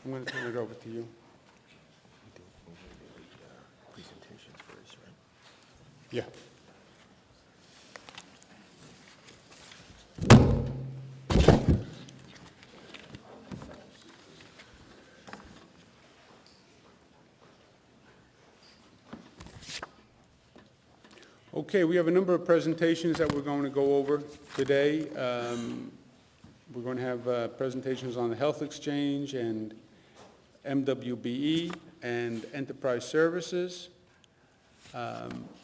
I'm going to turn it over to you. Presentations first, right? Yeah. Okay, we have a number of presentations that we're going to go over today. We're going to have presentations on the health exchange and MWBE and enterprise services,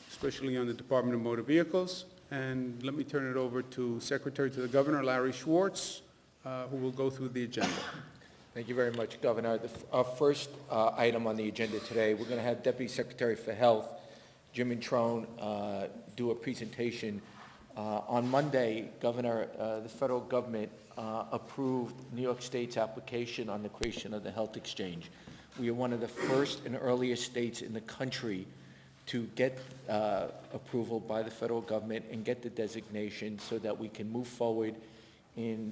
especially on the Department of Motor Vehicles. And let me turn it over to Secretary to the Governor, Larry Schwartz, who will go through the agenda. Thank you very much, Governor. Our first item on the agenda today, we're going to have Deputy Secretary for Health, Jim Introne, do a presentation. On Monday, Governor, the federal government approved New York State's application on the creation of the health exchange. We are one of the first and earliest states in the country to get approval by the federal government and get the designation so that we can move forward in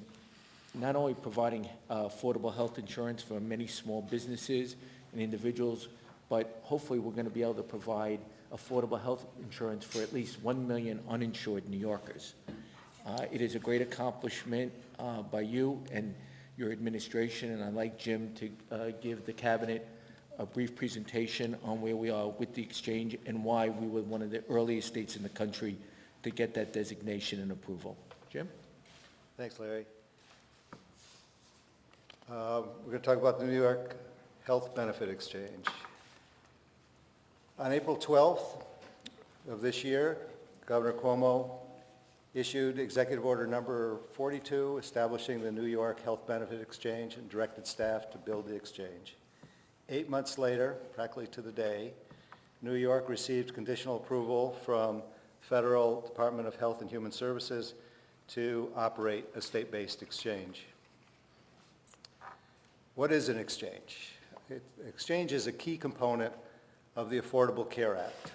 not only providing affordable health insurance for many small businesses and individuals, but hopefully we're going to be able to provide affordable health insurance for at least 1 million uninsured New Yorkers. It is a great accomplishment by you and your administration, and I'd like Jim to give the Cabinet a brief presentation on where we are with the exchange and why we were one of the earliest states in the country to get that designation and approval. Jim? Thanks, Larry. We're going to talk about the New York Health Benefit Exchange. On April 12th of this year, Governor Cuomo issued Executive Order number 42, establishing the New York Health Benefit Exchange, and directed staff to build the exchange. 8 months later, practically to the day, New York received conditional approval from Federal Department of Health and Human Services to operate a state-based exchange. What is an exchange? Exchange is a key component of the Affordable Care Act.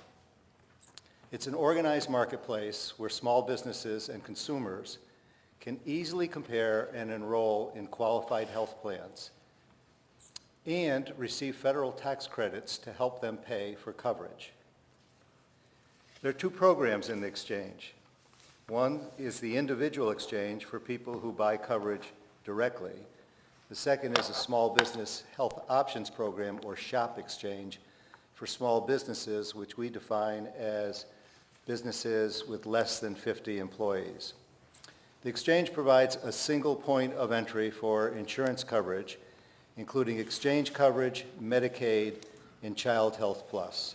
It's an organized marketplace where small businesses and consumers can easily compare and enroll in qualified health plans and receive federal tax credits to help them pay for coverage. There are two programs in the exchange. One is the individual exchange for people who buy coverage directly. The second is a small business health options program, or SHOP exchange, for small businesses, which we define as businesses with less than 50 employees. The exchange provides a single point of entry for insurance coverage, including exchange coverage, Medicaid, and Child Health Plus.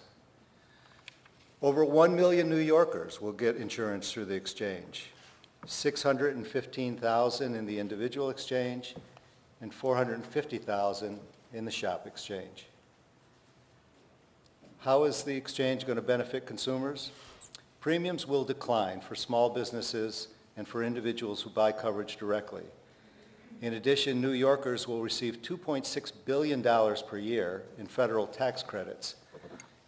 Over 1 million New Yorkers will get insurance through the exchange, 615,000 in the individual exchange, and 450,000 in the SHOP exchange. How is the exchange going to benefit consumers? Premiums will decline for small businesses and for individuals who buy coverage directly. In addition, New Yorkers will receive $2.6 billion per year in federal tax credits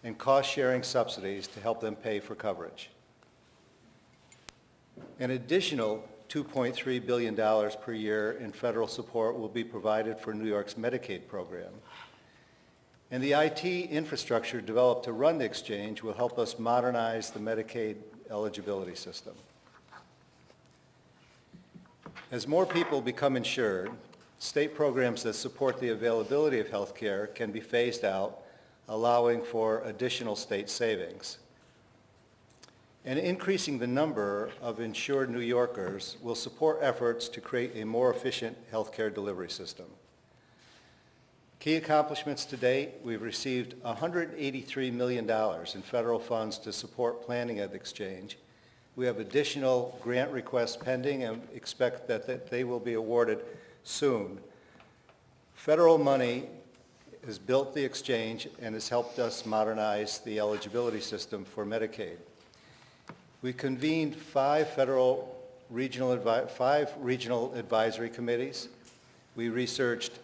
and cost-sharing subsidies to help them pay for coverage. An additional $2.3 billion per year in federal support will be provided for New York's Medicaid program. And the IT infrastructure developed to run the exchange will help us modernize the Medicaid eligibility system. As more people become insured, state programs that support the availability of health care can be phased out, allowing for additional state savings. And increasing the number of insured New Yorkers will support efforts to create a more efficient health care delivery system. Key accomplishments to date: we've received $183 million in federal funds to support planning of the exchange. We have additional grant requests pending and expect that they will be awarded soon. Federal money has built the exchange and has helped us modernize the eligibility system for Medicaid. We convened five regional advisory committees. We researched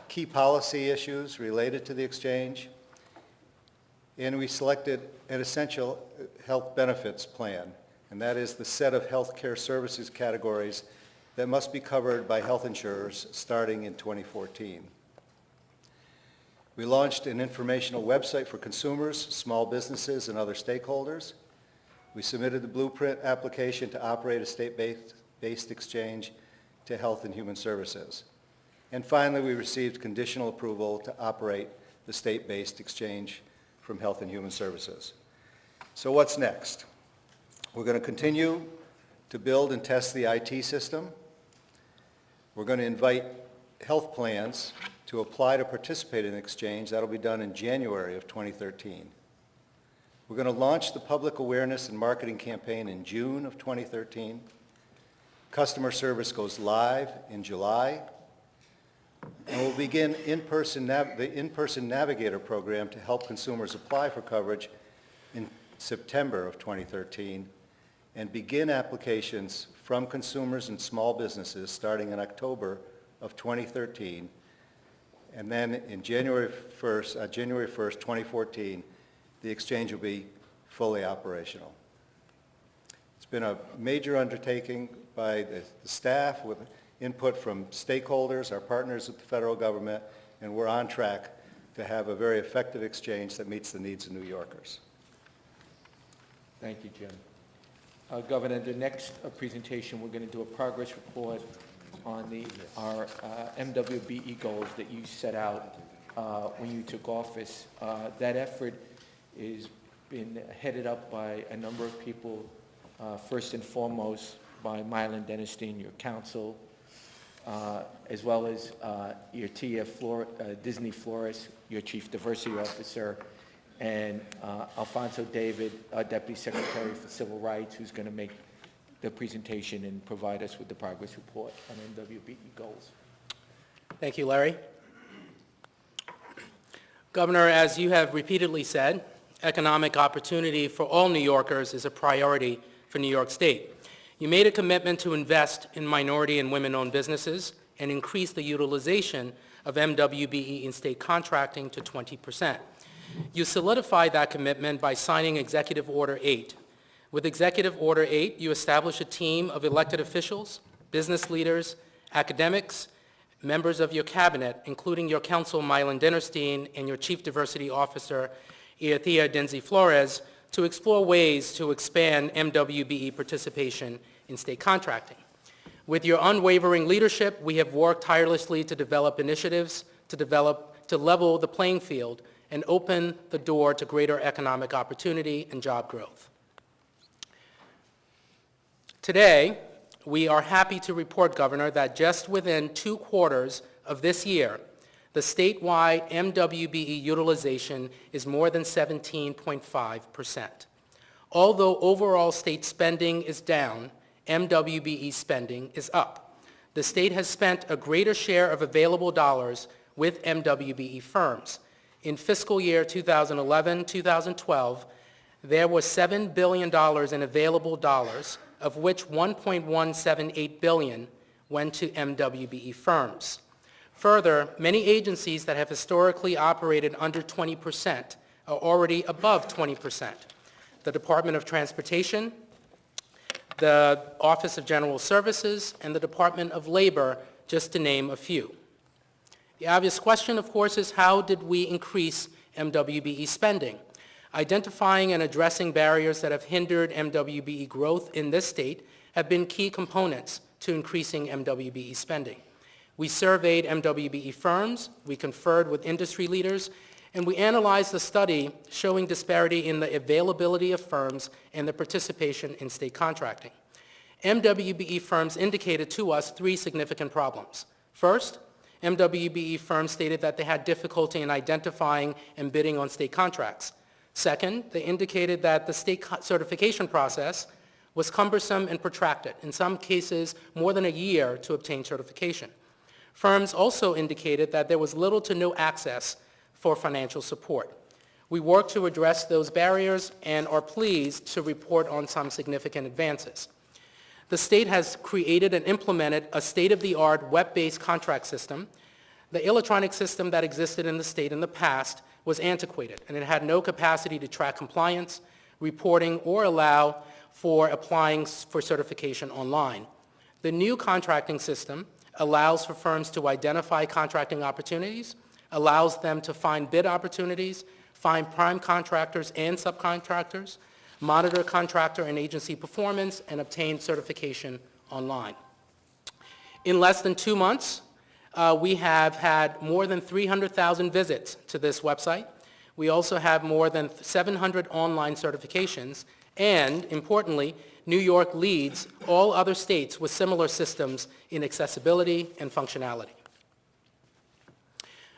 key policy issues related to the exchange, and we selected an essential health benefits plan, and that is the set of health care services categories that must be covered by health insurers starting in 2014. We launched an informational website for consumers, small businesses, and other stakeholders. We submitted the blueprint application to operate a state-based exchange to Health and Human Services. And finally, we received conditional approval to operate the state-based exchange from Health and Human Services. So what's next? We're going to continue to build and test the IT system. We're going to invite health plans to apply to participate in the exchange. That'll be done in January of 2013. We're going to launch the public awareness and marketing campaign in June of 2013. Customer service goes live in July. And we'll begin the in-person navigator program to help consumers apply for coverage in September of 2013 and begin applications from consumers and small businesses starting in October of 2013. And then in January 1st, 2014, the exchange will be fully operational. It's been a major undertaking by the staff with input from stakeholders, our partners at the federal government, and we're on track to have a very effective exchange that meets the needs of New Yorkers. Thank you, Jim. Governor, the next presentation, we're going to do a progress report on our MWBE goals that you set out when you took office. That effort is been headed up by a number of people, first and foremost by Mylan Dennerstein, your counsel, as well as your Tia Disney Flores, your Chief Diversity Officer, and Alfonso David, our Deputy Secretary for Civil Rights, who's going to make the presentation and provide us with the progress report on MWBE goals. Thank you, Larry. Governor, as you have repeatedly said, economic opportunity for all New Yorkers is a priority for New York State. You made a commitment to invest in minority and women-owned businesses and increase the utilization of MWBE in state contracting to 20%. You solidified that commitment by signing Executive Order 8. With Executive Order 8, you established a team of elected officials, business leaders, academics, members of your cabinet, including your counsel, Mylan Dennerstein, and your Chief Diversity Officer, Tia Disney Flores, to explore ways to expand MWBE participation in state contracting. With your unwavering leadership, we have worked tirelessly to develop initiatives to level the playing field and open the door to greater economic opportunity and job growth. Today, we are happy to report, Governor, that just within 2 quarters of this year, the statewide MWBE utilization is more than 17.5%. Although overall state spending is down, MWBE spending is up. The state has spent a greater share of available dollars with MWBE firms. In fiscal year 2011-2012, there was $7 billion in available dollars, of which $1.178 billion went to MWBE firms. Further, many agencies that have historically operated under 20% are already above 20%. The Department of Transportation, the Office of General Services, and the Department of Labor, just to name a few. The obvious question, of course, is how did we increase MWBE spending? Identifying and addressing barriers that have hindered MWBE growth in this state have been key components to increasing MWBE spending. We surveyed MWBE firms, we conferred with industry leaders, and we analyzed the study showing disparity in the availability of firms and the participation in state contracting. MWBE firms indicated to us 3 significant problems. First, MWBE firms stated that they had difficulty in identifying and bidding on state contracts. Second, they indicated that the state certification process was cumbersome and protracted, in some cases more than a year to obtain certification. Firms also indicated that there was little to no access for financial support. We worked to address those barriers and are pleased to report on some significant advances. The state has created and implemented a state-of-the-art web-based contract system. The electronic system that existed in the state in the past was antiquated, and it had no capacity to track compliance, reporting, or allow for applying for certification online. The new contracting system allows for firms to identify contracting opportunities, allows them to find bid opportunities, find prime contractors and subcontractors, monitor contractor and agency performance, and obtain certification online. In less than 2 months, we have had more than 300,000 visits to this website. We also have more than 700 online certifications, and importantly, New York leads all other states with similar systems in accessibility and functionality.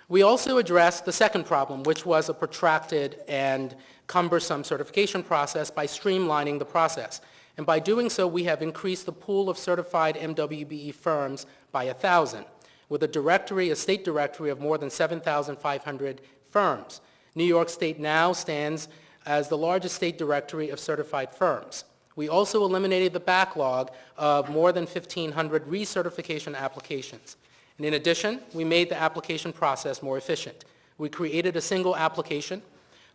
We also addressed the second problem, which was a protracted and cumbersome certification process, by streamlining the process. And by doing so, we have increased the pool of certified MWBE firms by 1,000, with a state directory of more than 7,500 firms. New York State now stands as the largest state directory of certified firms. We also eliminated the backlog of more than 1,500 recertification applications. And in addition, we made the application process more efficient. We created a single application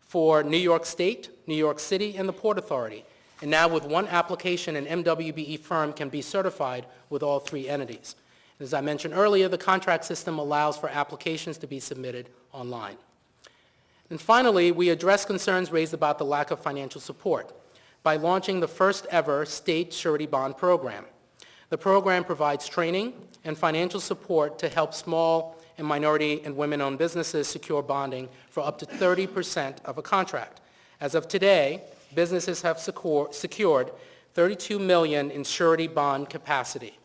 for New York State, New York City, and the Port Authority. And now with one application, an MWBE firm can be certified with all three entities. As I mentioned earlier, the contract system allows for applications to be submitted online. And finally, we address concerns raised about the lack of financial support by launching the first ever state surety bond program. The program provides training and financial support to help small and minority and women-owned businesses secure bonding for up to 30% of a contract. As of today, businesses have secured $32 million in surety bond capacity.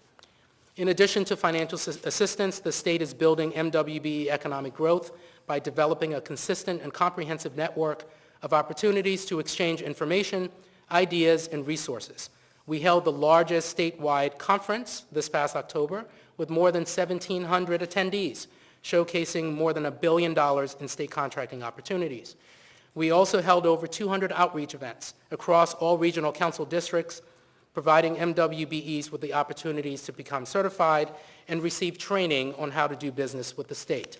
In addition to financial assistance, the state is building MWBE economic growth by developing a consistent and comprehensive network of opportunities to exchange information, ideas, and resources. We held the largest statewide conference this past October with more than 1,700 attendees, showcasing more than $1 billion in state contracting opportunities. We also held over 200 outreach events across all regional council districts, providing MWBEs with the opportunities to become certified and receive training on how to do business with the state.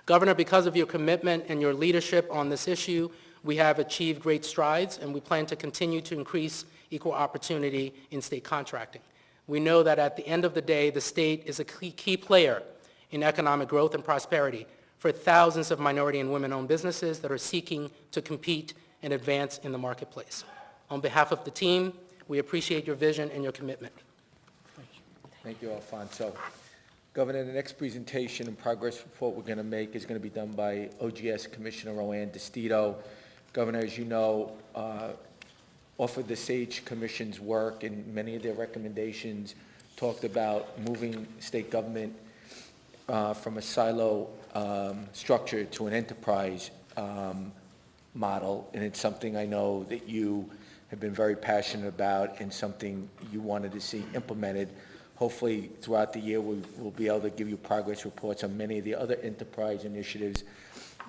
Governor, because of your commitment and your leadership on this issue, we have achieved great strides, and we plan to continue to increase equal opportunity in state contracting. We know that at the end of the day, the state is a key player in economic growth and prosperity for thousands of minority and women-owned businesses that are seeking to compete and advance in the marketplace. On behalf of the team, we appreciate your vision and your commitment. Thank you, Alfonso. Governor, the next presentation and progress report we're going to make is going to be done by OGS Commissioner Roanne DeStito. Governor, as you know, off of the SAGE Commission's work and many of their recommendations talked about moving state government from a silo structure to an enterprise model, and it's something I know that you have been very passionate about and something you wanted to see implemented. Hopefully, throughout the year, we'll be able to give you progress reports on many of the other enterprise initiatives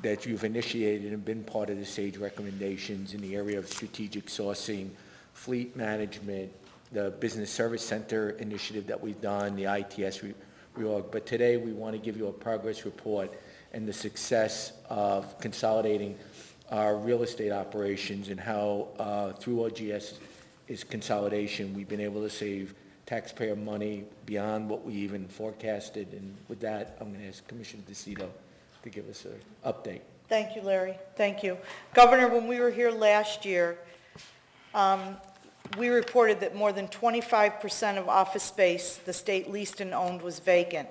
that you've initiated and been part of the SAGE recommendations in the area of strategic sourcing, fleet management, the Business Service Center initiative that we've done, the ITS reorg. But today, we want to give you a progress report and the success of consolidating our real estate operations and how through OGS's consolidation, we've been able to save taxpayer money beyond what we even forecasted. And with that, I'm going to ask Commissioner DeStito to give us an update. Thank you, Larry. Thank you. Governor, when we were here last year, we reported that more than 25% of office space the state leased and owned was vacant,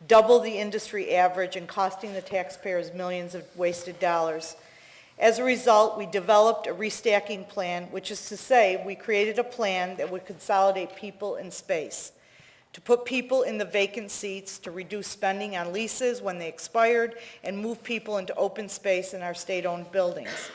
double the industry average and costing the taxpayers millions of wasted dollars. As a result, we developed a restacking plan, which is to say we created a plan that would consolidate people and space, to put people in the vacant seats, to reduce spending on leases when they expired, and move people into open space in our state-owned buildings.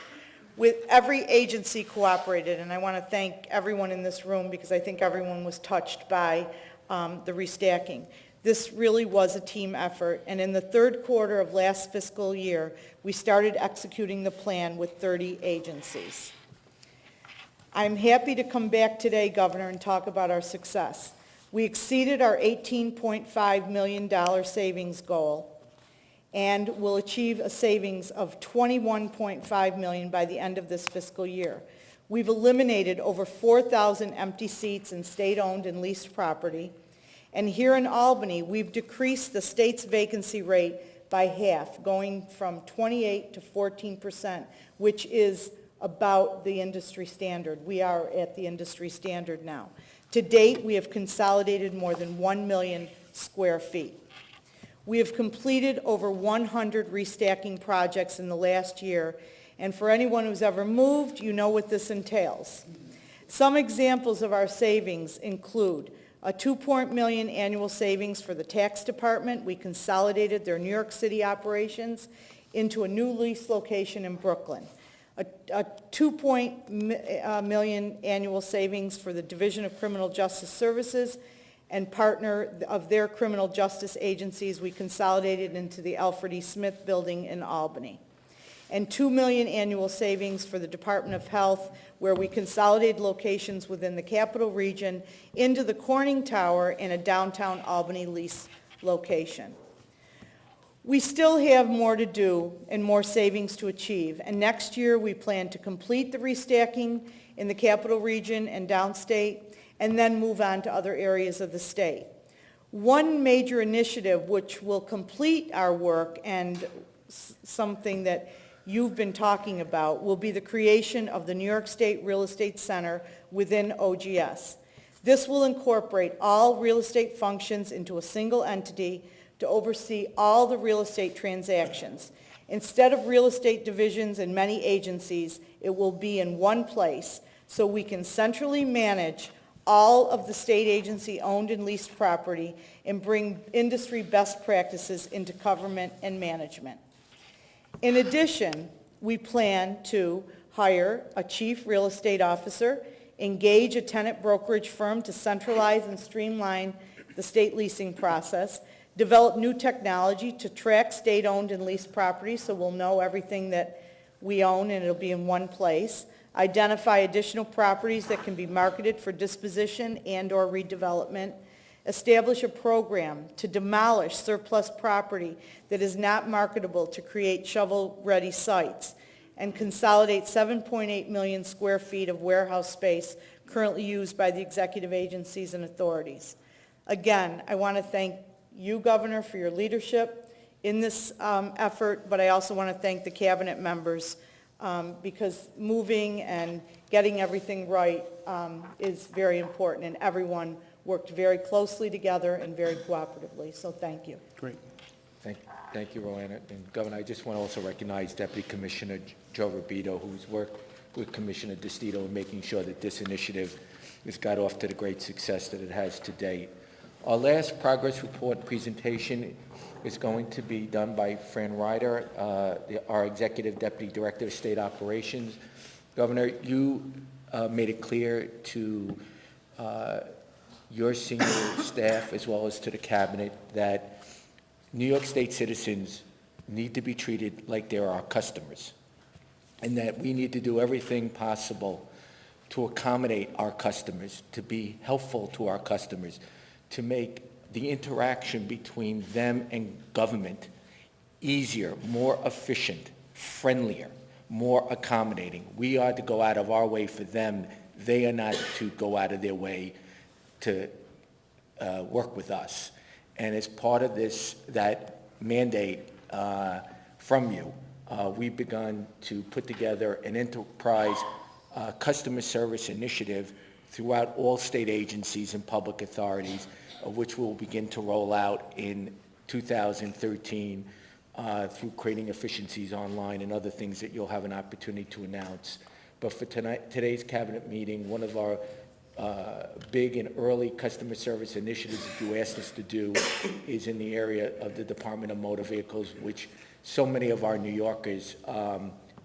With every agency cooperated, and I want to thank everyone in this room because I think everyone was touched by the restacking. This really was a team effort, and in the third quarter of last fiscal year, we started executing the plan with 30 agencies. I'm happy to come back today, Governor, and talk about our success. We exceeded our $18.5 million savings goal and will achieve a savings of $21.5 million by the end of this fiscal year. We've eliminated over 4,000 empty seats in state-owned and leased property. And here in Albany, we've decreased the state's vacancy rate by half, going from 28 to 14%, which is about the industry standard. We are at the industry standard now. To date, we have consolidated more than 1 million square feet. We have completed over 100 restacking projects in the last year, and for anyone who's ever moved, you know what this entails. Some examples of our savings include a $2 million annual savings for the tax department. We consolidated their New York City operations into a new lease location in Brooklyn. A $2 million annual savings for the Division of Criminal Justice Services and partner of their criminal justice agencies. We consolidated into the Alfred E. Smith Building in Albany. And $2 million annual savings for the Department of Health, where we consolidated locations within the Capital Region into the Corning Tower in a downtown Albany lease location. We still have more to do and more savings to achieve, and next year we plan to complete the restacking in the Capital Region and downstate, and then move on to other areas of the state. One major initiative which will complete our work, and something that you've been talking about, will be the creation of the New York State Real Estate Center within OGS. This will incorporate all real estate functions into a single entity to oversee all the real estate transactions. Instead of real estate divisions in many agencies, it will be in one place, so we can centrally manage all of the state agency-owned and leased property and bring industry best practices into government and management. In addition, we plan to hire a chief real estate officer, engage a tenant brokerage firm to centralize and streamline the state leasing process, develop new technology to track state-owned and leased properties so we'll know everything that we own and it'll be in one place, identify additional properties that can be marketed for disposition and/or redevelopment, establish a program to demolish surplus property that is not marketable to create shovel-ready sites, and consolidate 7.8 million square feet of warehouse space currently used by the executive agencies and authorities. Again, I want to thank you, Governor, for your leadership in this effort, but I also want to thank the cabinet members because moving and getting everything right is very important, and everyone worked very closely together and very cooperatively, so thank you. Great. Thank you, Roanna. And Governor, I just want to also recognize Deputy Commissioner Joe Rubito, who's worked with Commissioner DeStito in making sure that this initiative has got off to the great success that it has to date. Our last progress report presentation is going to be done by Fran Ryder, our Executive Deputy Director of State Operations. Governor, you made it clear to your senior staff as well as to the cabinet that New York State citizens need to be treated like they're our customers, and that we need to do everything possible to accommodate our customers, to be helpful to our customers, to make the interaction between them and government easier, more efficient, friendlier, more accommodating. We are to go out of our way for them. They are not to go out of their way to work with us. And as part of that mandate from you, we've begun to put together an enterprise customer service initiative throughout all state agencies and public authorities, which we'll begin to roll out in 2013 through creating efficiencies online and other things that you'll have an opportunity to announce. But for today's cabinet meeting, one of our big and early customer service initiatives that you asked us to do is in the area of the Department of Motor Vehicles, which so many of our New Yorkers,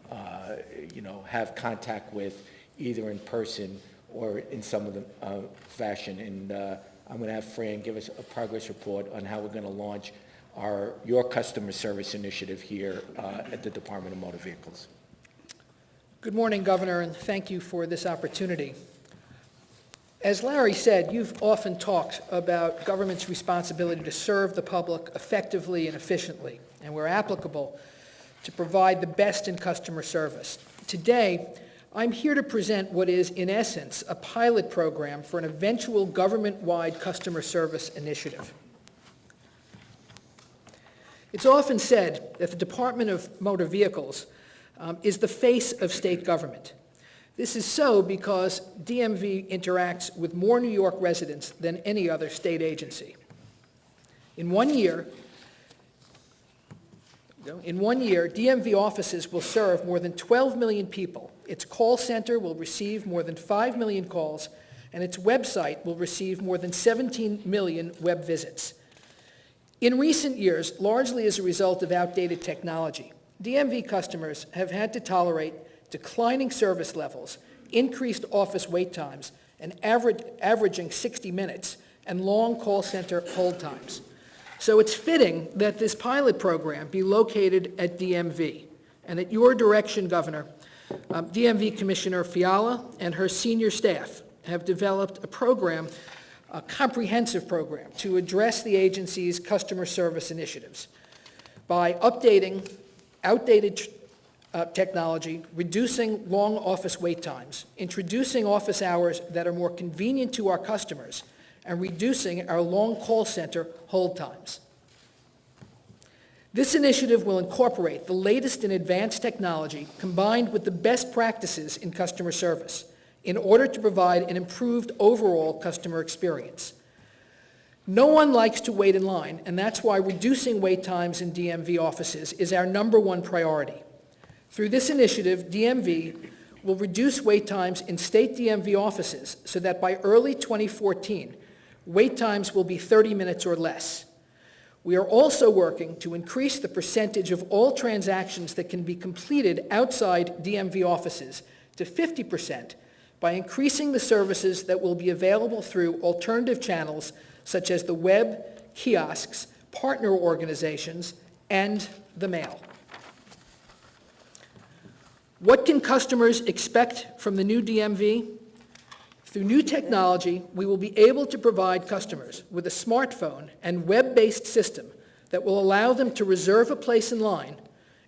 have contact with either in person or in some of the fashion. And I'm going to have Fran give us a progress report on how we're going to launch your customer service initiative here at the Department of Motor Vehicles. Good morning, Governor, and thank you for this opportunity. As Larry said, you've often talked about government's responsibility to serve the public effectively and efficiently, and where applicable, to provide the best in customer service. Today, I'm here to present what is, in essence, a pilot program for an eventual government-wide customer service initiative. It's often said that the Department of Motor Vehicles is the face of state government. This is so because DMV interacts with more New York residents than any other state agency. In 1 year, DMV offices will serve more than 12 million people. Its call center will receive more than 5 million calls, and its website will receive more than 17 million web visits. In recent years, largely as a result of outdated technology, DMV customers have had to tolerate declining service levels, increased office wait times, and averaging 60 minutes, and long call center hold times. So it's fitting that this pilot program be located at DMV. And at your direction, Governor, DMV Commissioner Fiala and her senior staff have developed a program, a comprehensive program, to address the agency's customer service initiatives by updating outdated technology, reducing long office wait times, introducing office hours that are more convenient to our customers, and reducing our long call center hold times. This initiative will incorporate the latest in advanced technology combined with the best practices in customer service in order to provide an improved overall customer experience. No one likes to wait in line, and that's why reducing wait times in DMV offices is our #1 priority. Through this initiative, DMV will reduce wait times in state DMV offices so that by early 2014, wait times will be 30 minutes or less. We are also working to increase the percentage of all transactions that can be completed outside DMV offices to 50% by increasing the services that will be available through alternative channels such as the web, kiosks, partner organizations, and the mail. What can customers expect from the new DMV? Through new technology, we will be able to provide customers with a smartphone and web-based system that will allow them to reserve a place in line,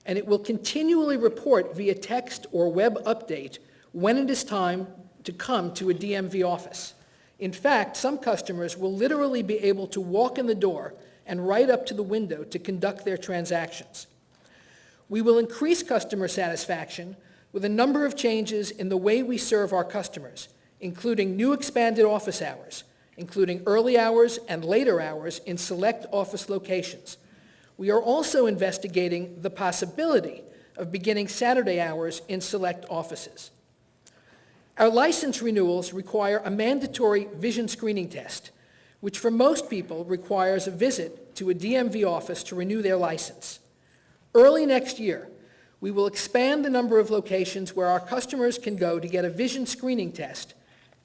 and it will continually report via text or web update when it is time to come to a DMV office. In fact, some customers will literally be able to walk in the door and right up to the window to conduct their transactions. We will increase customer satisfaction with a number of changes in the way we serve our customers, including new expanded office hours, including early hours and later hours in select office locations. We are also investigating the possibility of beginning Saturday hours in select offices. Our license renewals require a mandatory vision screening test, which for most people requires a visit to a DMV office to renew their license. Early next year, we will expand the number of locations where our customers can go to get a vision screening test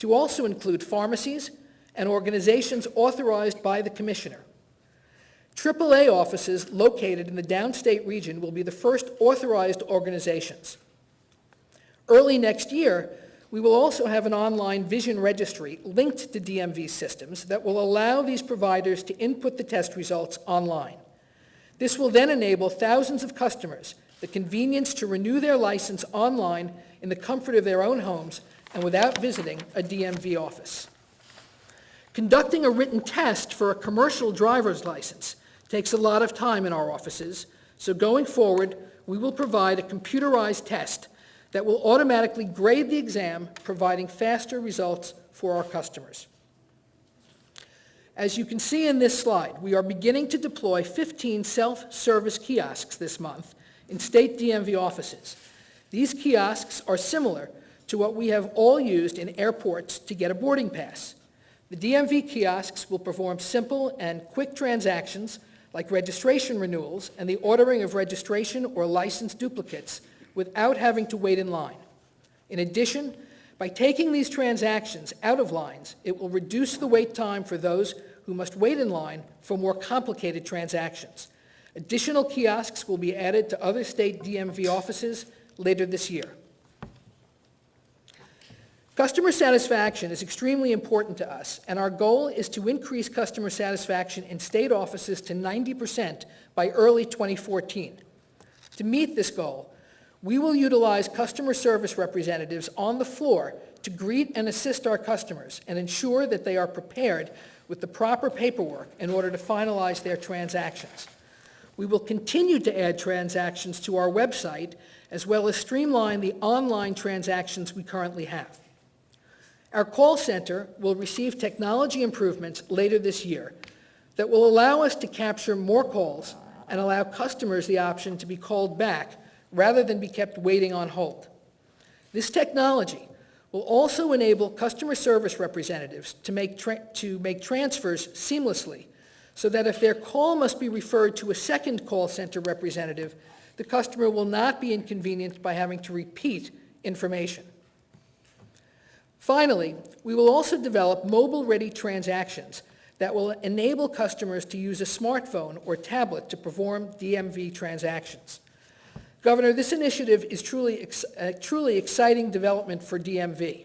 to also include pharmacies and organizations authorized by the Commissioner. AAA offices located in the downstate region will be the first authorized organizations. Early next year, we will also have an online vision registry linked to DMV systems that will allow these providers to input the test results online. This will then enable thousands of customers the convenience to renew their license online in the comfort of their own homes and without visiting a DMV office. Conducting a written test for a commercial driver's license takes a lot of time in our offices, so going forward, we will provide a computerized test that will automatically grade the exam, providing faster results for our customers. As you can see in this slide, we are beginning to deploy 15 self-service kiosks this month in state DMV offices. These kiosks are similar to what we have all used in airports to get a boarding pass. The DMV kiosks will perform simple and quick transactions like registration renewals and the ordering of registration or license duplicates without having to wait in line. In addition, by taking these transactions out of lines, it will reduce the wait time for those who must wait in line for more complicated transactions. Additional kiosks will be added to other state DMV offices later this year. Customer satisfaction is extremely important to us, and our goal is to increase customer satisfaction in state offices to 90% by early 2014. To meet this goal, we will utilize customer service representatives on the floor to greet and assist our customers and ensure that they are prepared with the proper paperwork in order to finalize their transactions. We will continue to add transactions to our website, as well as streamline the online transactions we currently have. Our call center will receive technology improvements later this year that will allow us to capture more calls and allow customers the option to be called back rather than be kept waiting on hold. This technology will also enable customer service representatives to make transfers seamlessly, so that if their call must be referred to a second call center representative, the customer will not be inconvenienced by having to repeat information. Finally, we will also develop mobile-ready transactions that will enable customers to use a smartphone or tablet to perform DMV transactions. Governor, this initiative is a truly exciting development for DMV.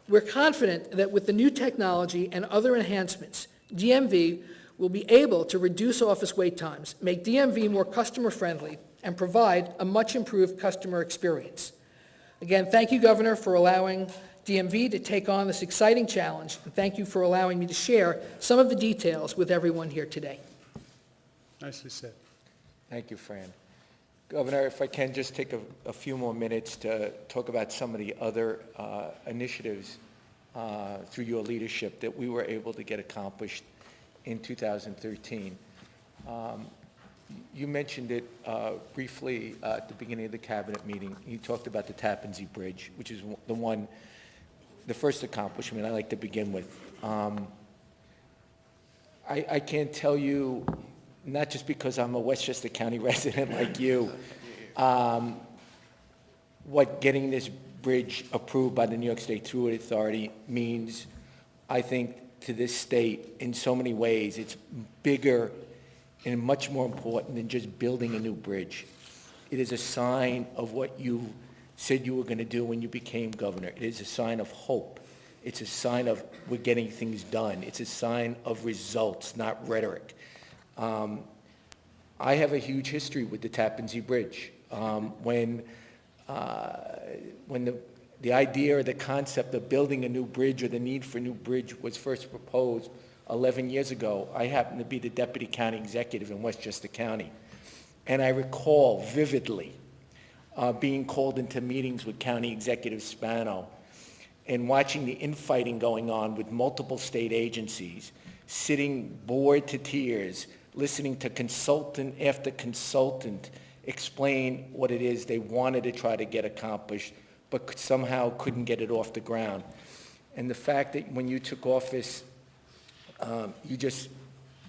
We're confident that with the new technology and other enhancements, DMV will be able to reduce office wait times, make DMV more customer-friendly, and provide a much-improved customer experience. Again, thank you, Governor, for allowing DMV to take on this exciting challenge, and thank you for allowing me to share some of the details with everyone here today. Nicely said. Thank you, Fran. Governor, if I can just take a few more minutes to talk about some of the other initiatives through your leadership that we were able to get accomplished in 2013. You mentioned it briefly at the beginning of the cabinet meeting. You talked about the Tappan Zee Bridge, which is the first accomplishment I like to begin with. I can't tell you, not just because I'm a Westchester County resident like you, what getting this bridge approved by the New York State Thruway Authority means, I think, to this state in so many ways. It's bigger and much more important than just building a new bridge. It is a sign of what you said you were going to do when you became governor. It is a sign of hope. It's a sign of we're getting things done. It's a sign of results, not rhetoric. I have a huge history with the Tappan Zee Bridge. When the idea or the concept of building a new bridge or the need for a new bridge was first proposed 11 years ago, I happened to be the deputy county executive in Westchester County. And I recall vividly being called into meetings with County Executive Spano and watching the infighting going on with multiple state agencies, sitting bored to tears, listening to consultant after consultant explain what it is they wanted to try to get accomplished, but somehow couldn't get it off the ground. And the fact that when you took office, you just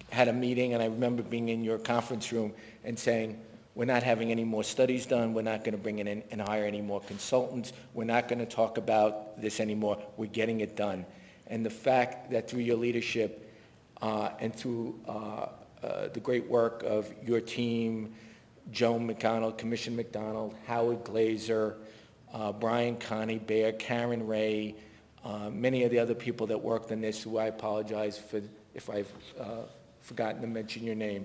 had a meeting, and I remember being in your conference room and saying, we're not having any more studies done, we're not going to bring in and hire any more consultants, we're not going to talk about this anymore, we're getting it done. And the fact that through your leadership and through the great work of your team, Joan McDonald, Commissioner McDonald, Howard Glazer, Brian Connie Bear, Karen Ray, many of the other people that worked on this, who I apologize for if I've forgotten to mention your name,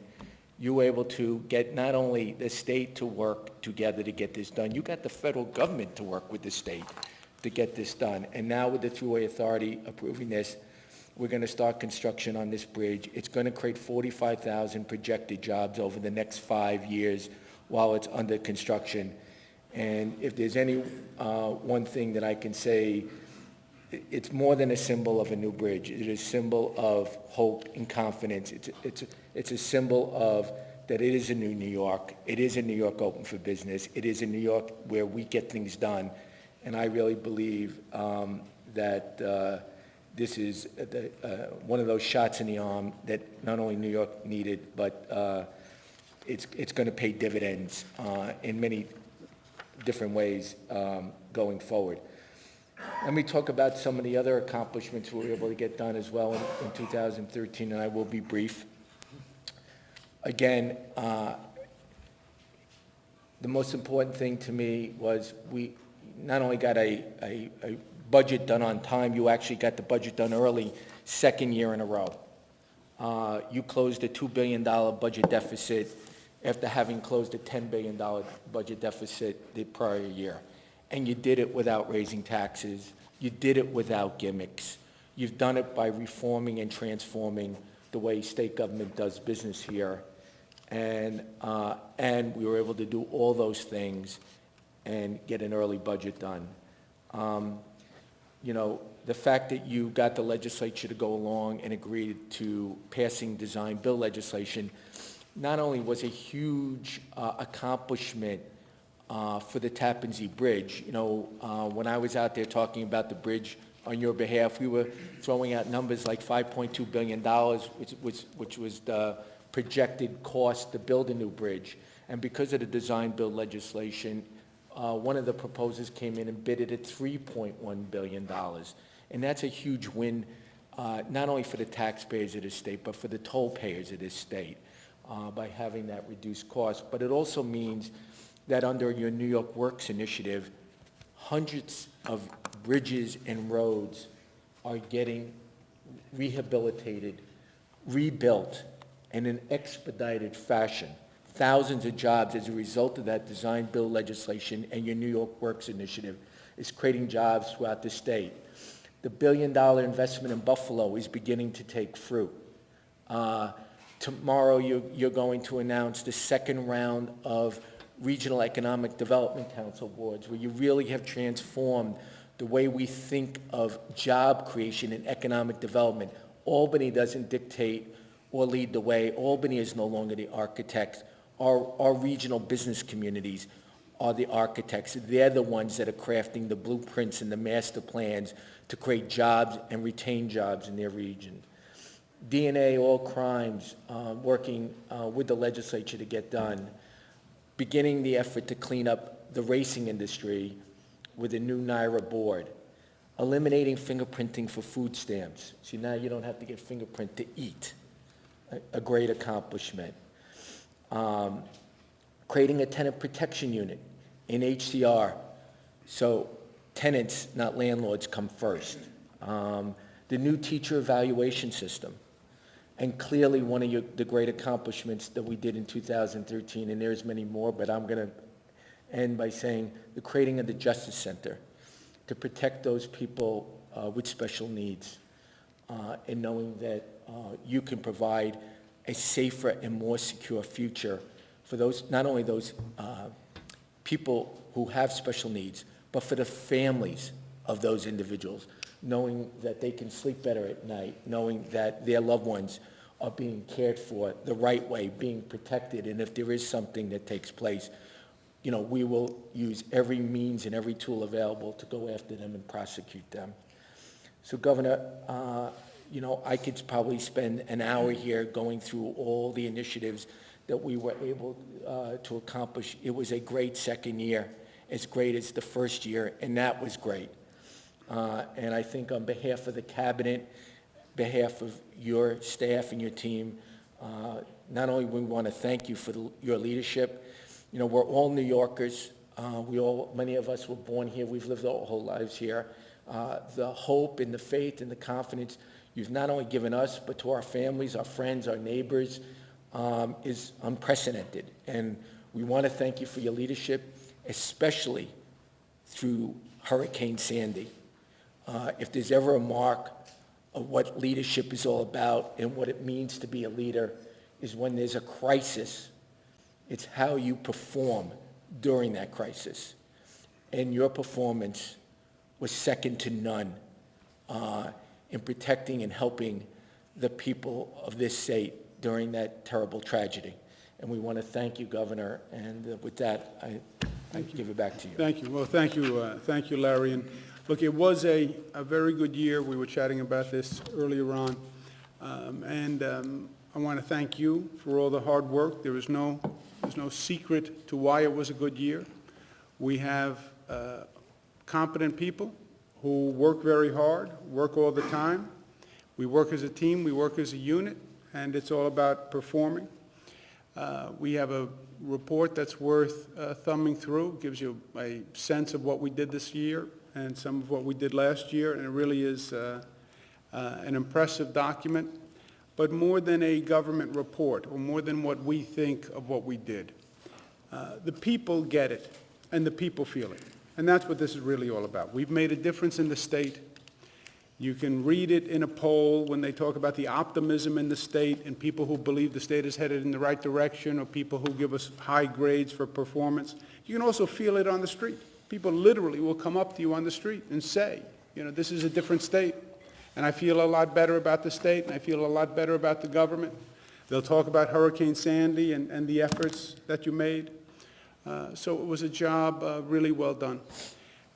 you were able to get not only the state to work together to get this done, you got the federal government to work with the state to get this done. And now with the Thruway Authority approving this, we're going to start construction on this bridge. It's going to create 45,000 projected jobs over the next 5 years while it's under construction. And if there's any one thing that I can say, it's more than a symbol of a new bridge. It is a symbol of hope and confidence. It's a symbol of that it is a new New York. It is a New York open for business. It is a New York where we get things done. And I really believe that this is one of those shots in the arm that not only New York needed, but it's going to pay dividends in many different ways going forward. Let me talk about some of the other accomplishments we were able to get done as well in 2013, and I will be brief. Again, the most important thing to me was we not only got a budget done on time, you actually got the budget done early, second year in a row. You closed a $2 billion budget deficit after having closed a $10 billion budget deficit the prior year. And you did it without raising taxes. You did it without gimmicks. You've done it by reforming and transforming the way state government does business here. and we were able to do all those things and get an early budget done. You know, the fact that you got the legislature to go along and agreed to passing design bill legislation not only was a huge accomplishment for the Tappan Zee Bridge. You know, when I was out there talking about the bridge on your behalf, we were throwing out numbers like $5.2 billion, which was the projected cost to build a new bridge. And because of the design bill legislation, one of the proposers came in and bid it at $3.1 billion. And that's a huge win, not only for the taxpayers of this state, but for the toll payers of this state by having that reduced cost. But it also means that under your New York Works initiative, hundreds of bridges and roads are getting rehabilitated, rebuilt in an expedited fashion. Thousands of jobs as a result of that design bill legislation and your New York Works initiative is creating jobs throughout the state. The billion-dollar investment in Buffalo is beginning to take fruit. Tomorrow, you're going to announce the second round of Regional Economic Development Council boards, where you really have transformed the way we think of job creation and economic development. Albany doesn't dictate or lead the way. Albany is no longer the architect. Our regional business communities are the architects. They're the ones that are crafting the blueprints and the master plans to create jobs and retain jobs in their region. DNA, all crimes, working with the legislature to get done, beginning the effort to clean up the racing industry with a new NYRA board, eliminating fingerprinting for food stamps. See, now you don't have to get fingerprint to eat, a great accomplishment. Creating a tenant protection unit in HCR, so tenants, not landlords, come first. The new teacher evaluation system, and clearly one of the great accomplishments that we did in 2013, and there's many more, but I'm going to end by saying the creating of the Justice Center to protect those people with special needs, and knowing that you can provide a safer and more secure future for those, not only those people who have special needs, but for the families of those individuals, knowing that they can sleep better at night, knowing that their loved ones are being cared for the right way, being protected, and if there is something that takes place, you know, we will use every means and every tool available to go after them and prosecute them. So, Governor, you know, I could probably spend an hour here going through all the initiatives that we were able to accomplish. It was a great second year, as great as the first year, and that was great. And I think on behalf of the cabinet, behalf of your staff and your team, not only we want to thank you for your leadership. You know, we're all New Yorkers. Many of us were born here. We've lived our whole lives here. The hope and the faith and the confidence you've not only given us, but to our families, our friends, our neighbors, is unprecedented. And we want to thank you for your leadership, especially through Hurricane Sandy. If there's ever a mark of what leadership is all about and what it means to be a leader, is when there's a crisis, it's how you perform during that crisis. And your performance was second to none in protecting and helping the people of this state during that terrible tragedy. And we want to thank you, Governor, and with that, I give it back to you. Thank you. Well, thank you, Larry. And look, it was a very good year. We were chatting about this earlier on. I want to thank you for all the hard work. There's no secret to why it was a good year. We have competent people who work very hard, work all the time. We work as a team, we work as a unit, and it's all about performing. We have a report that's worth thumbing through, gives you a sense of what we did this year and some of what we did last year, and it really is an impressive document, but more than a government report, or more than what we think of what we did. The people get it, and the people feel it, and that's what this is really all about. We've made a difference in the state. You can read it in a poll when they talk about the optimism in the state and people who believe the state is headed in the right direction, or people who give us high grades for performance. You can also feel it on the street. People literally will come up to you on the street and say, this is a different state, and I feel a lot better about the state, and I feel a lot better about the government. They'll talk about Hurricane Sandy and the efforts that you made. So it was a job really well done.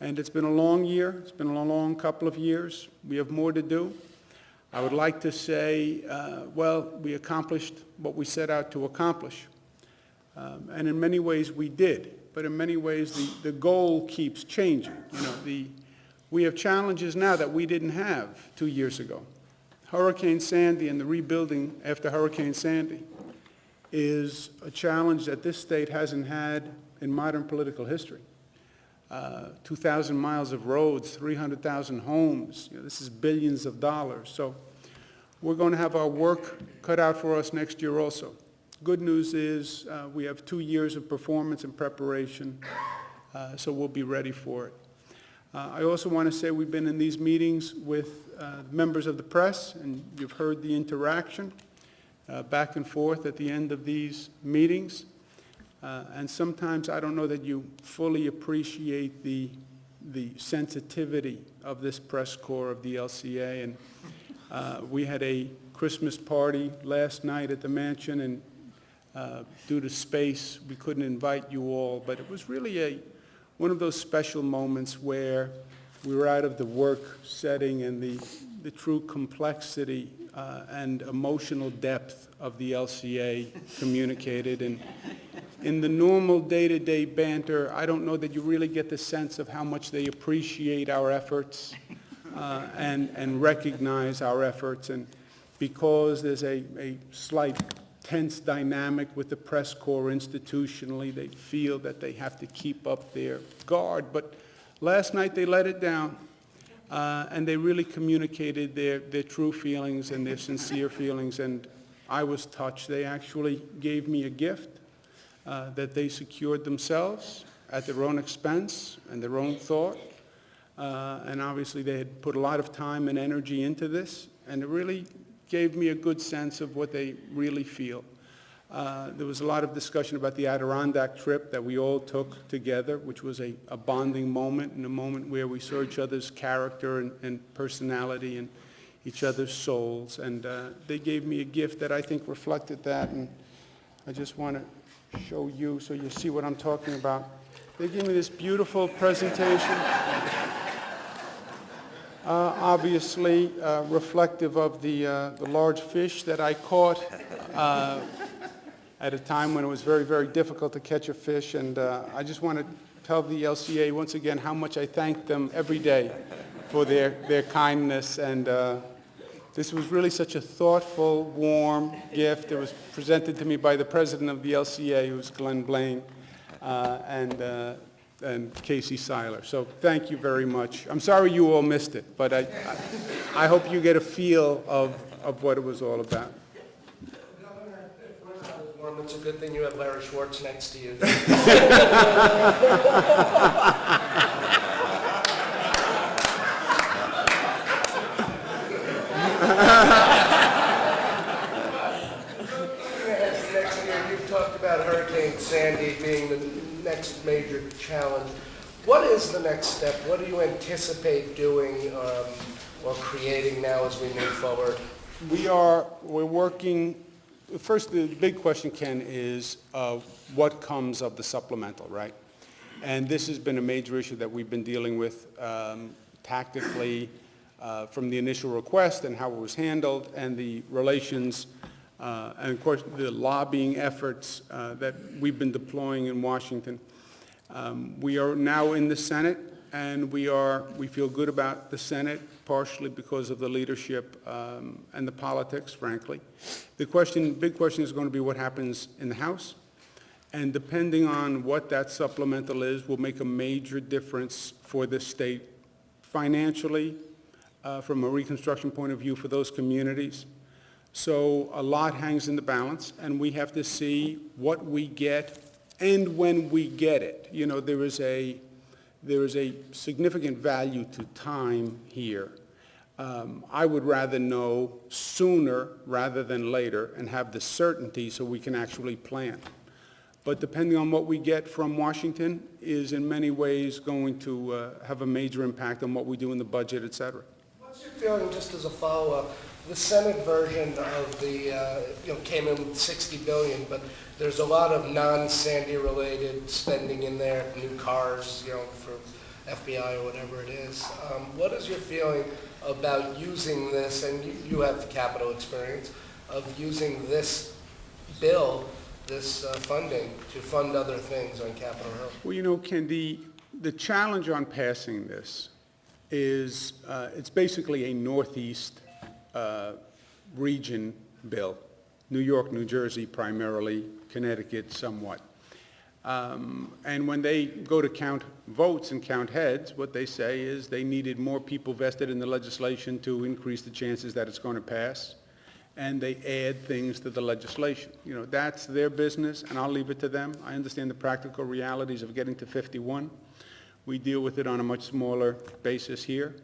And it's been a long year. It's been a long couple of years. We have more to do. I would like to say, we accomplished what we set out to accomplish. And in many ways we did. But in many ways the goal keeps changing. We have challenges now that we didn't have 2 years ago. Hurricane Sandy and the rebuilding after Hurricane Sandy is a challenge that this state hasn't had in modern political history. 2,000 miles of roads, 300,000 homes. This is billions of dollars. So we're going to have our work cut out for us next year also. Good news is we have 2 years of performance and preparation, so we'll be ready for it. I also want to say we've been in these meetings with members of the press, and you've heard the interaction back and forth at the end of these meetings. And sometimes I don't know that you fully appreciate the sensitivity of this press corps of the LCA. And we had a Christmas party last night at the mansion, and due to space, we couldn't invite you all. But it was really one of those special moments where we were out of the work setting and the true complexity and emotional depth of the LCA communicated. And in the normal day-to-day banter, I don't know that you really get the sense of how much they appreciate our efforts and recognize our efforts. And because there's a slight tense dynamic with the press corps institutionally, they feel that they have to keep up their guard. But last night they let it down, and they really communicated their true feelings and their sincere feelings, and I was touched. They actually gave me a gift that they secured themselves at their own expense and their own thought. And obviously they had put a lot of time and energy into this, and it really gave me a good sense of what they really feel. There was a lot of discussion about the Adirondack trip that we all took together, which was a bonding moment, and a moment where we saw each other's character and personality and each other's souls. And they gave me a gift that I think reflected that, and I just want to show you so you see what I'm talking about. They gave me this beautiful presentation, obviously reflective of the large fish that I caught at a time when it was very, very difficult to catch a fish. And I just want to tell the LCA once again how much I thank them every day for their kindness. And this was really such a thoughtful, warm gift. It was presented to me by the president of the LCA, who's Glenn Blaine, and Casey Seiler. So thank you very much. I'm sorry you all missed it, but I hope you get a feel of what it was all about. Governor, if we're not as warm, it's a good thing you have Larry Schwartz next to you. Next year, you've talked about Hurricane Sandy being the next major challenge. What is the next step? What do you anticipate doing or creating now as we move forward? We're working, first the big question, Ken, is what comes of the supplemental, right? And this has been a major issue that we've been dealing with tactically from the initial request and how it was handled, and the relations and of course the lobbying efforts that we've been deploying in Washington. We are now in the Senate, and we feel good about the Senate, partially because of the leadership and the politics, frankly. The big question is going to be what happens in the House, and depending on what that supplemental is, will make a major difference for the state financially, from a reconstruction point of view for those communities. So a lot hangs in the balance, and we have to see what we get and when we get it. You know, there is a significant value to time here. I would rather know sooner rather than later and have the certainty so we can actually plan. But depending on what we get from Washington is in many ways going to have a major impact on what we do in the budget, et cetera. What's your feeling, just as a follow-up, the Senate version of the, came in with $60 billion, but there's a lot of non-Sandy related spending in there, new cars, for FBI or whatever it is. What is your feeling about using this, and you have capital experience, of using this bill, this funding, to fund other things on Capitol Hill? Well, Ken, the challenge on passing this is it's basically a Northeast region bill. New York, New Jersey primarily, Connecticut somewhat. And when they go to count votes and count heads, what they say is they needed more people vested in the legislation to increase the chances that it's going to pass. And they add things to the legislation. That's their business, and I'll leave it to them. I understand the practical realities of getting to 51. We deal with it on a much smaller basis here.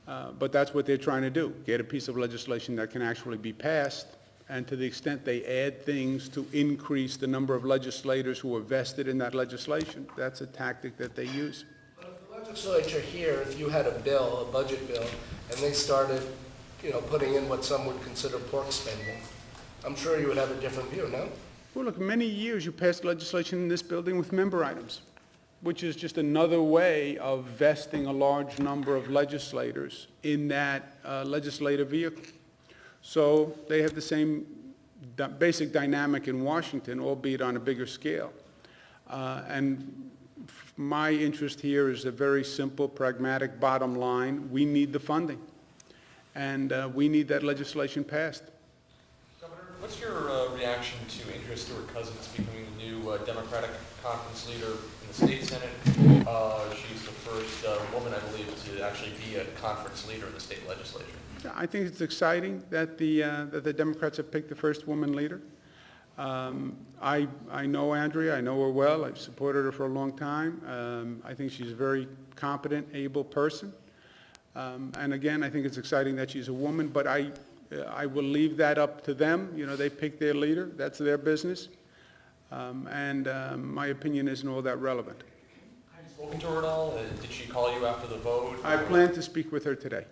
But that's what they're trying to do, get a piece of legislation that can actually be passed. And to the extent they add things to increase the number of legislators who are vested in that legislation, that's a tactic that they use. But if the legislature here, if you had a bill, a budget bill, and they started putting in what some would consider pork spending, I'm sure you would have a different view, no? Well, look, many years you passed legislation in this building with member items, which is just another way of vesting a large number of legislators in that legislative vehicle. So they have the same basic dynamic in Washington, albeit on a bigger scale. And my interest here is a very simple, pragmatic bottom line. We need the funding. And we need that legislation passed. Governor, what's your reaction to Andrea Stewart-Cousins becoming the new Democratic conference leader in the state Senate? She's the first woman, I believe, to actually be a conference leader in the state legislature. I think it's exciting that the Democrats have picked the first woman leader. I know Andrea. I know her well. I've supported her for a long time. I think she's a very competent, able person. And again, I think it's exciting that she's a woman, but I will leave that up to them. They pick their leader. That's their business. And my opinion isn't all that relevant. Have you spoken to her at all? Did she call you after the vote? I plan to speak with her today.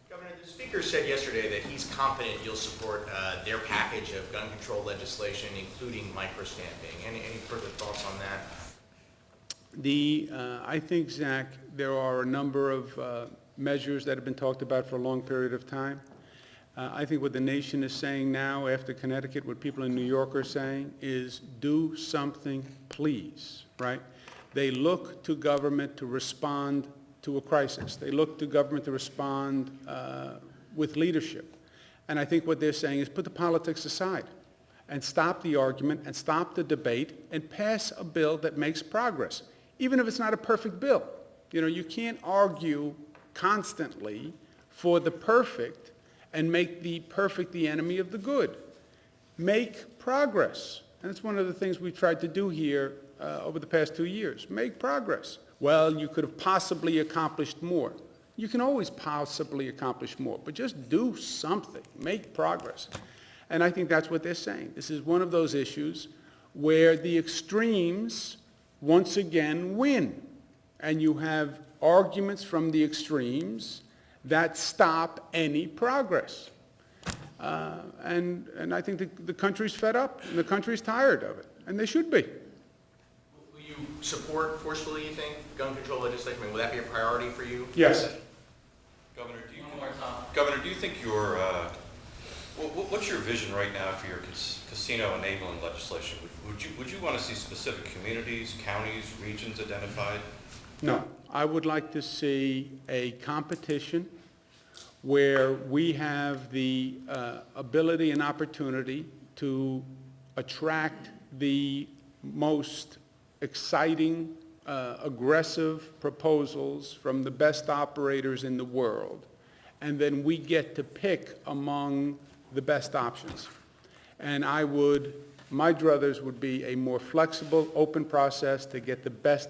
Governor, the Speaker said yesterday that he's confident you'll support their package of gun control legislation, including microstamping. Any further thoughts on that? I think, Zach, there are a number of measures that have been talked about for a long period of time. I think what the nation is saying now after Connecticut, what people in New York are saying is do something, please, right? They look to government to respond to a crisis. They look to government to respond with leadership. And I think what they're saying is put the politics aside and stop the argument and stop the debate and pass a bill that makes progress. Even if it's not a perfect bill. You can't argue constantly for the perfect and make the perfect the enemy of the good. Make progress. And it's one of the things we've tried to do here over the past 2 years. Make progress. Well, you could have possibly accomplished more. You can always possibly accomplish more, but just do something. Make progress. And I think that's what they're saying. This is one of those issues where the extremes once again win. And you have arguments from the extremes that stop any progress. And I think the country's fed up, and the country's tired of it, and they should be. Will you support forcefully, you think, gun control legislation? Will that be a priority for you? Yes. Governor, do you think your what's your vision right now for your casino enabling legislation? Would you want to see specific communities, counties, regions identified? No. I would like to see a competition where we have the ability and opportunity to attract the most exciting, aggressive proposals from the best operators in the world, and then we get to pick among the best options. And my druthers would be a more flexible, open process to get the best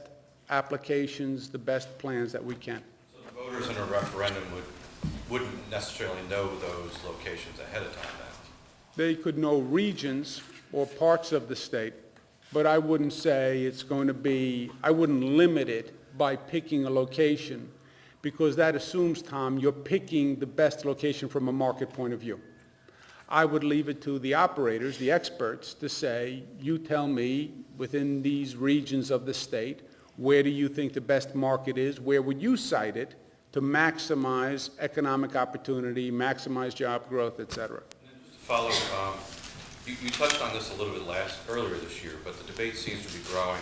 applications, the best plans that we can. So the voters in a referendum would wouldn't necessarily know those locations ahead of time now. They could know regions or parts of the state, but I wouldn't say it's going to be, I wouldn't limit it by picking a location, because that assumes, Tom, you're picking the best location from a market point of view. I would leave it to the operators, the experts, to say, you tell me, within these regions of the state, where do you think the best market is? Where would you cite it to maximize economic opportunity, maximize job growth, et cetera? Follow, you touched on this a little bit earlier this year, but the debate seems to be growing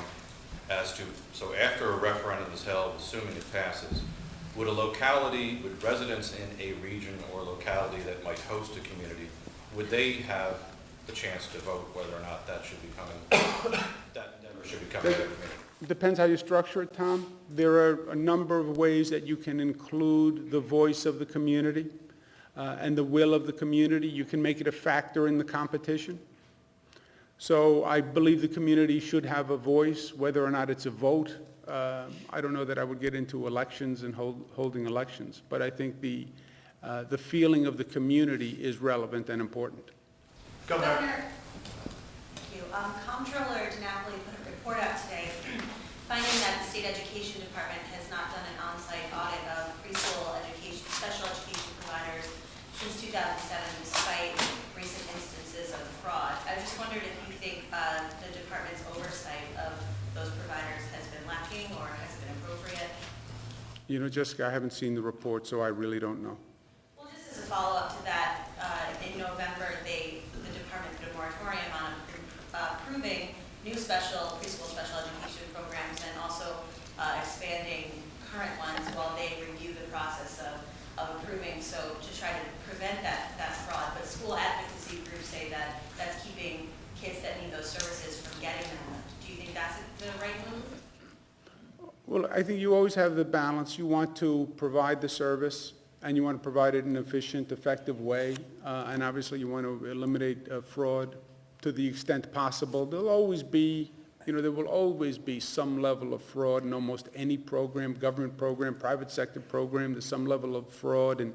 as to, so after a referendum is held, assuming it passes, would residents in a region or locality that might host a community, would they have the chance to vote whether or not that should become, that endeavor should become a community? It depends how you structure it, Tom. There are a number of ways that you can include the voice of the community and the will of the community. You can make it a factor in the competition. So I believe the community should have a voice, whether or not it's a vote. I don't know that I would get into elections and holding elections, but I think the feeling of the community is relevant and important. Governor. Thank you. Comptroller DiNapoli put a report out today finding that the state education department has not done an on-site audit of preschool education, special education providers since 2007, despite recent instances of fraud. I just wondered if you think the department's oversight of those providers has been lacking or has been appropriate? You know, Jessica, I haven't seen the report, so I really don't know. Well, just as a follow-up to that, in November, the department put a moratorium on approving new preschool special education programs and also expanding current ones while they review the process of approving, so to try to prevent that fraud. But school advocacy groups say that that's keeping kids that need those services from getting them. Do you think that's the right move? Well, I think you always have the balance. You want to provide the service, and you want to provide it in an efficient, effective way, and obviously you want to eliminate fraud to the extent possible. There will always be some level of fraud in almost any program, government program, private sector program. There's some level of fraud in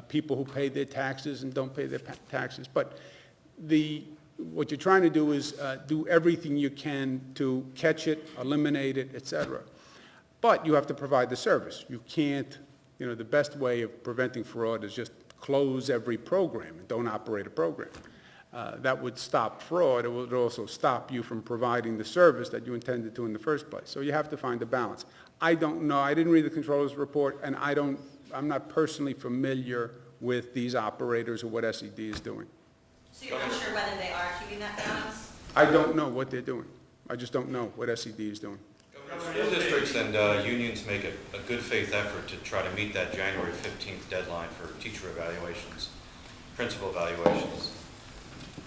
people who pay their taxes and don't pay their taxes. But what you're trying to do is do everything you can to catch it, eliminate it, et cetera. But you have to provide the service. You can't, the best way of preventing fraud is just close every program and don't operate a program. That would stop fraud. It would also stop you from providing the service that you intended to in the first place. So you have to find a balance. I don't know. I didn't read the controller's report, and I'm not personally familiar with these operators or what SED is doing. So you're not sure whether they are keeping that balance? I don't know what they're doing. I just don't know what SED is doing. School districts and unions make a good faith effort to try to meet that January 15th deadline for teacher evaluations, principal evaluations.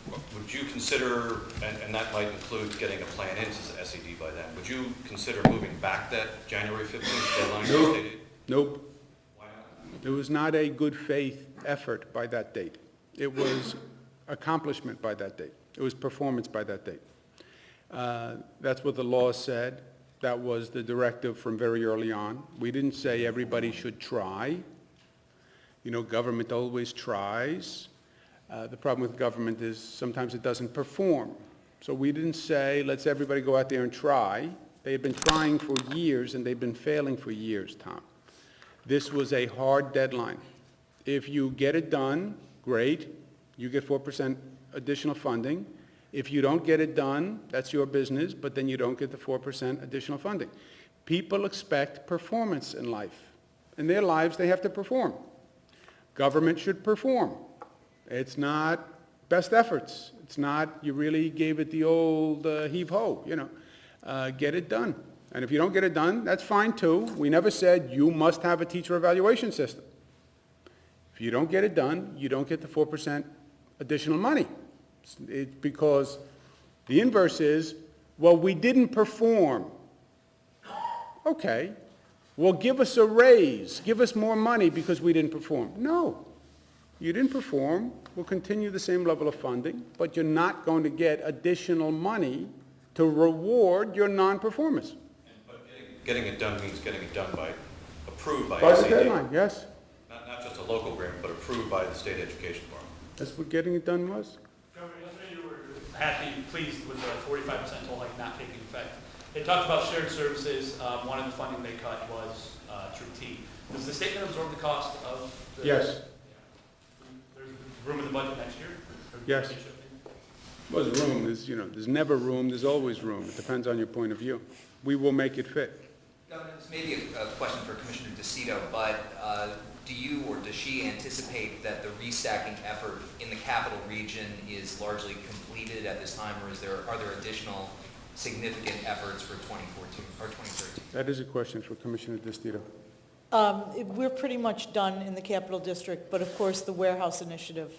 Would you consider, and that might include getting a plan into SED by then, would you consider moving back that January 15th deadline? Nope. Nope. Why not? It was not a good faith effort by that date. It was accomplishment by that date. It was performance by that date. That's what the law said. That was the directive from very early on. We didn't say everybody should try. Government always tries. The problem with government is sometimes it doesn't perform. So we didn't say, let's everybody go out there and try. They had been trying for years, and they've been failing for years, Tom. This was a hard deadline. If you get it done, great. You get 4% additional funding. If you don't get it done, that's your business, but then you don't get the 4% additional funding. People expect performance in life. In their lives, they have to perform. Government should perform. It's not best efforts. It's not you really gave it the old heave-ho, Get it done. And if you don't get it done, that's fine too. We never said you must have a teacher evaluation system. If you don't get it done, you don't get the 4% additional money. It's because the inverse is, well, we didn't perform. Okay, well, give us a raise. Give us more money because we didn't perform. No, you didn't perform. We'll continue the same level of funding, but you're not going to get additional money to reward your non-performance. But getting it done means getting it done approved by By the SED. deadline, yes. Not just a a local agreement, but approved by the state education department. That's what getting it done was? Governor, yesterday you were happy, pleased with the 45% toll hike not taking effect. They talked about shared services. One of the funding they cut was True T. Does the state gonna absorb the cost of the? Yes. There's room in the budget next year? Or Yes. shifting? Well, there's room, there's never room, there's always room. It depends on your point of view. We will make it fit. Governor, this may be a question for Commissioner DeCito, but do you or does she anticipate that the restacking effort in the capital region is largely completed at this time, or are there additional significant efforts for 2014 or 2013? That is a question for Commissioner DeStito. We're pretty much done in the Capital District, but of course, the warehouse initiative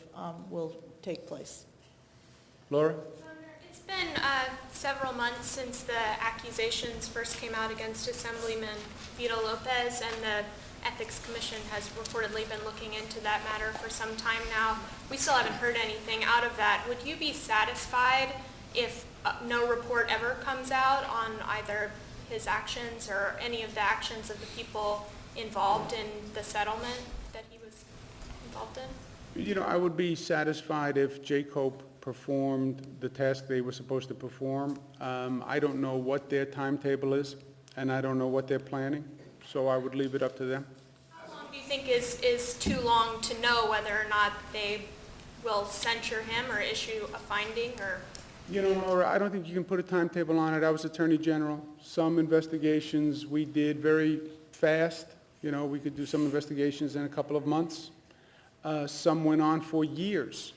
will take place. Laura? It's been several months since the accusations first came out against Assemblyman Vito Lopez, and the Ethics Commission has reportedly been looking into that matter for some time now. We still haven't heard anything out of that. Would you be satisfied if no report ever comes out on either his actions or any of the actions of the people involved in the settlement that he was involved in? I would be satisfied if J-COPE performed the task they were supposed to perform. I don't know what their timetable is, and I don't know what they're planning, so I would leave it up to them. How long do you think is too long to know whether or not they will censure him or issue a finding? Or Laura, I don't think you can put a timetable on it. I was Attorney General. Some investigations we did very fast. We could do some investigations in a couple of months. Some went on for years.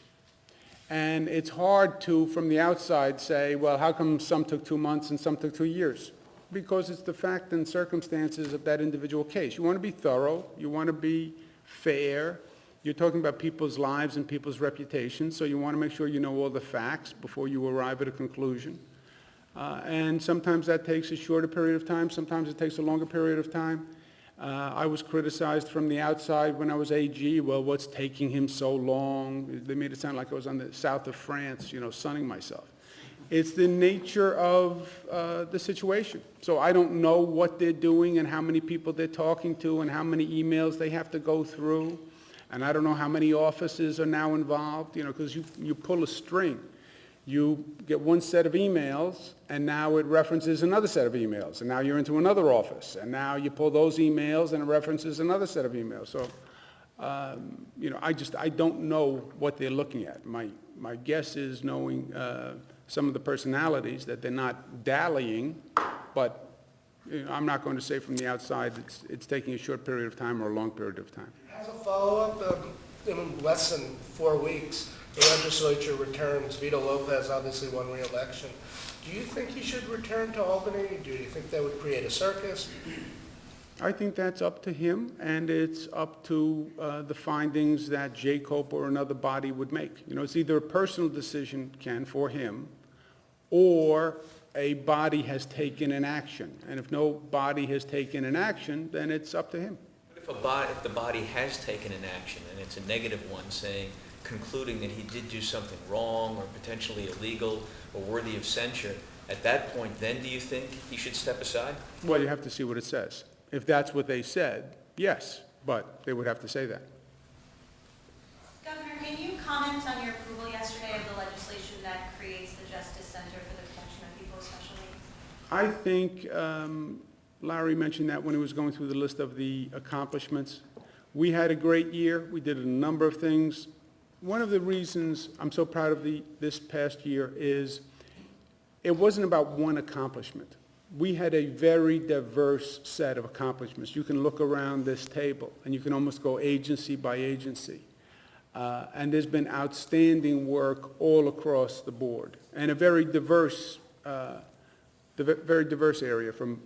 And it's hard to, from the outside, say, well, how come some took 2 months and some took 2 years? Because it's the fact and circumstances of that individual case. You want to be thorough. You want to be fair. You're talking about people's lives and people's reputations, so you want to make sure you know all the facts before you arrive at a conclusion. And sometimes that takes a shorter period of time. Sometimes it takes a longer period of time. I was criticized from the outside when I was AG. Well, what's taking him so long? They made it sound like I was on the south of France, sunning myself. It's the nature of the situation. So I don't know what they're doing and how many people they're talking to and how many emails they have to go through. And I don't know how many offices are now involved, because you pull a string. You get one set of emails, and now it references another set of emails, and now you're into another office, and now you pull those emails, and it references another set of emails. So, I don't know what they're looking at. My guess is, knowing some of the personalities, that they're not dallying, but I'm not going to say from the outside it's taking a short period of time or a long period of time. As a follow-up, in less than 4 weeks, the legislature returns. Vito Lopez obviously won re-election. Do you think he should return to Albany? Do you think that would create a circus? I think that's up to him, and it's up to the findings that J-COPE or another body would make. It's either a personal decision, Ken, for him, or a body has taken an action. And if no body has taken an action, then it's up to him. If the body has taken an action, and it's a negative one, concluding that he did do something wrong or potentially illegal or worthy of censure, at that point, then do you think he should step aside? Well, you have to see what it says. If that's what they said, yes, but they would have to say that. Governor, can you comment on your approval yesterday of the legislation that creates the Justice Center for the Protection of People with Special Needs? I think Larry mentioned that when he was going through the list of the accomplishments. We had a great year. We did a number of things. One of the reasons I'm so proud of this past year is it wasn't about one accomplishment. We had a very diverse set of accomplishments. You can look around this table, and you can almost go agency by agency. And there's been outstanding work all across the board, and a very diverse area, from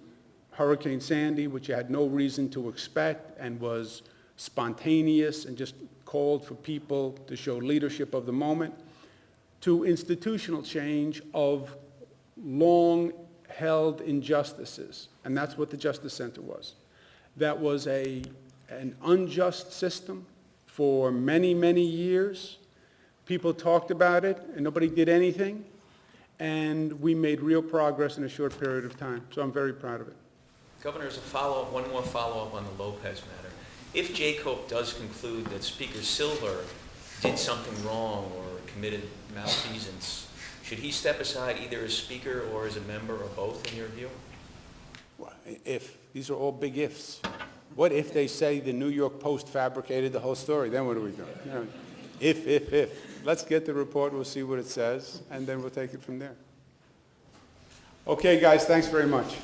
Hurricane Sandy, which you had no reason to expect and was spontaneous and just called for people to show leadership of the moment, to institutional change of long-held injustices. And that's what the Justice Center was. That was an unjust system for many, many years. People talked about it, and nobody did anything. And we made real progress in a short period of time. So I'm very proud of it. Governor, as a follow-up, one more follow-up on the Lopez matter. If J-COPE does conclude that Speaker Silver did something wrong or committed malfeasance, should he step aside either as Speaker or as a member or both, in your view? Well, if, these are all big ifs. What if they say the New York Post fabricated the whole story? Then what do we do? You know, if. Let's get the report, we'll see what it says, and then we'll take it from there. Okay, guys, thanks very much.